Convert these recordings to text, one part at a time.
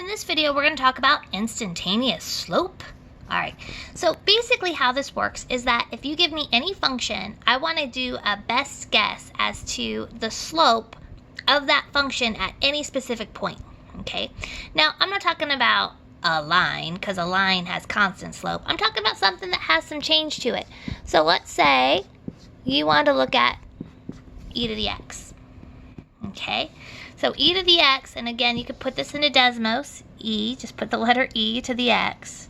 this video, we're going to talk about instantaneous slope. All right, so basically how this works is that if you give me any function, I want to do a best guess as to the slope of that function at any specific point, okay? Now, I'm not talking about a line, because a line has constant slope. I'm talking about something that has some change to it. So let's say you want to look at e to the x, okay? So e to the x, and again, you could put this into Desmos, e, just put the letter e to the x.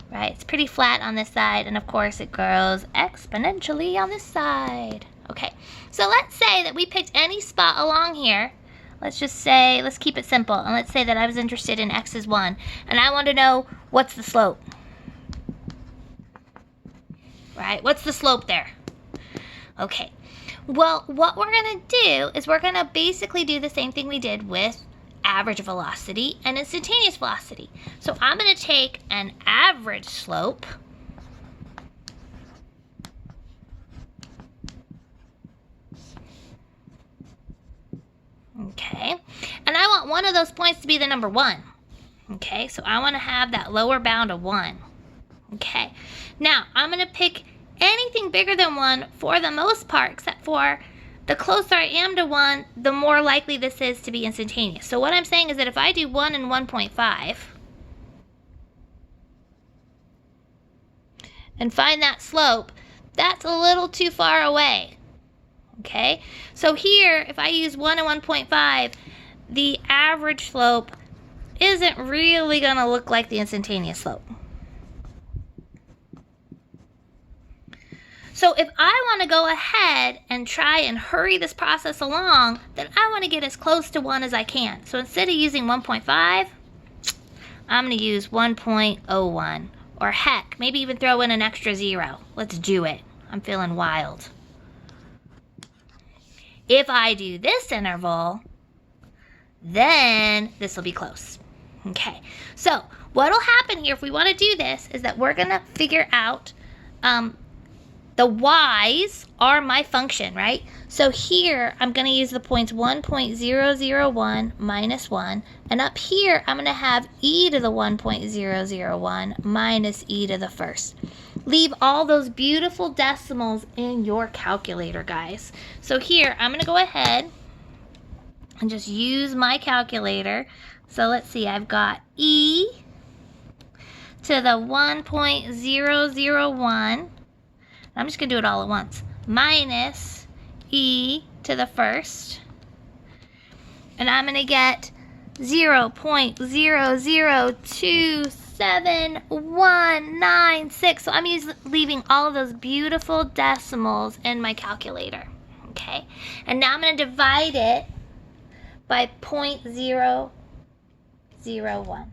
Right, it's pretty flat on this side, and of course it grows exponentially on this side. Okay, so let's say that we picked any spot along here. Let's just say, let's keep it simple, and let's say that I was interested in x is 1, and I want to know what's the slope. Right, what's the slope there? Okay, well, what we're going to do is we're going to basically do the same thing we did with average velocity and instantaneous velocity. So I'm going to take an average slope okay, and I want one of those points to be the number 1. Okay, so I want to have that lower bound of 1. Okay, now I'm going to pick anything bigger than 1 for the most part, except for the closer I am to 1, the more likely this is to be instantaneous. So what I'm saying is that if I do 1 and 1.5 and find that slope, that's a little too far away. Okay? So here, if I use 1 and 1.5, the average slope isn't really going to look like the instantaneous slope. So if I want to go ahead and try and hurry this process along, then I want to get as close to 1 as I can. So instead of using 1.5, I'm going to use 1.01. Or heck, maybe even throw in an extra 0. Let's do it. I'm feeling wild. If I do this interval, then this will be close. Okay, so what will happen here if we want to do this is that we're going to figure out the y's are my function, right? So here, I'm going to use the points 1.001 minus 1. And up here, I'm going to have e to the 1.001 minus e to the first. Leave all those beautiful decimals in your calculator, guys. So here, I'm going to go ahead and just use my calculator. So let's see, I've got e to the 1.001. I'm just going to do it all at once. Minus e to the first. And I'm going to get 0.0027196. So I'm leaving all of those beautiful decimals in my calculator. Okay. And now I'm going to divide it by 0.001.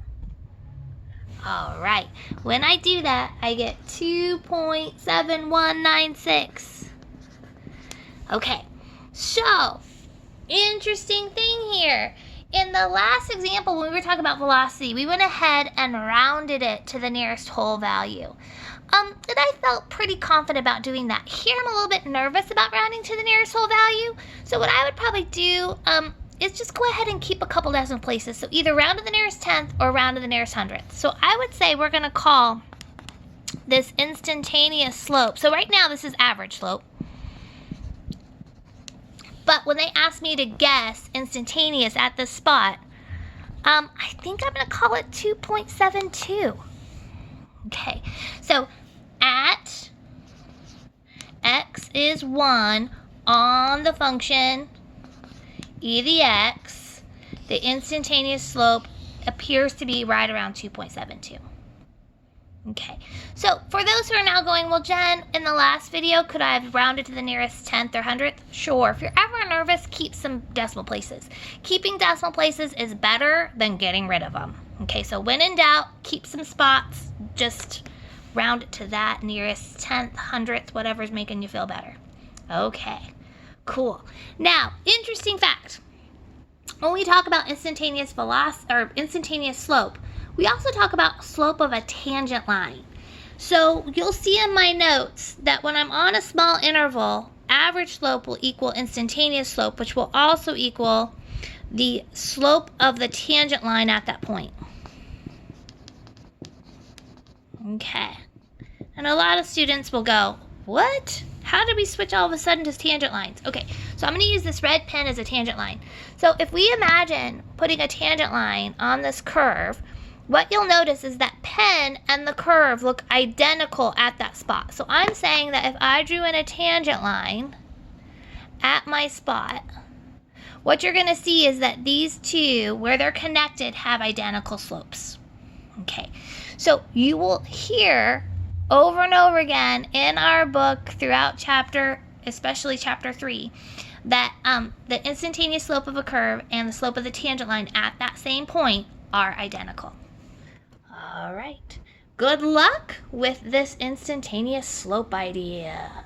All right, when I do that, I get 2.7196. Okay, so interesting thing here. In the last example, when we were talking about velocity, we went ahead and rounded it to the nearest whole value. And I felt pretty confident about doing that. Here, I'm a little bit nervous about rounding to the nearest whole value. So what I would probably do is just go ahead and keep a couple decimal places. So either round to the nearest 10th or round to the nearest 100th. So I would say we're going to call this instantaneous slope. So right now this is average slope. But when they ask me to guess instantaneous at this spot, I think I'm going to call it 2.72. Okay, so at x is 1 on the function e to the x, the instantaneous slope appears to be right around 2.72. Okay, so for those who are now going, well, Jen, in the last video, could I have rounded to the nearest 10th or 100th? Sure. If you're ever nervous, keep some decimal places. Keeping decimal places is better than getting rid of them. Okay, so when in doubt, keep some spots. Just round it to that nearest 10th, 100th, whatever's making you feel better. Okay. Cool. Now, interesting fact. When we talk about instantaneous velocity or instantaneous slope, we also talk about slope of a tangent line. So you'll see in my notes that when I'm on a small interval, average slope will equal instantaneous slope, which will also equal the slope of the tangent line at that point. Okay. And a lot of students will go, what? How did we switch all of a sudden to tangent lines? Okay, so I'm going to use this red pen as a tangent line. So if we imagine putting a tangent line on this curve, what you'll notice is that pen and the curve look identical at that spot. So I'm saying that if I drew in a tangent line at my spot, what you're going to see is that these two, where they're connected, have identical slopes. Okay, so you will hear over and over again in our book throughout chapter, especially chapter 3, that the instantaneous slope of a curve and the slope of the tangent line at that same point are identical. All right, good luck with this instantaneous slope idea.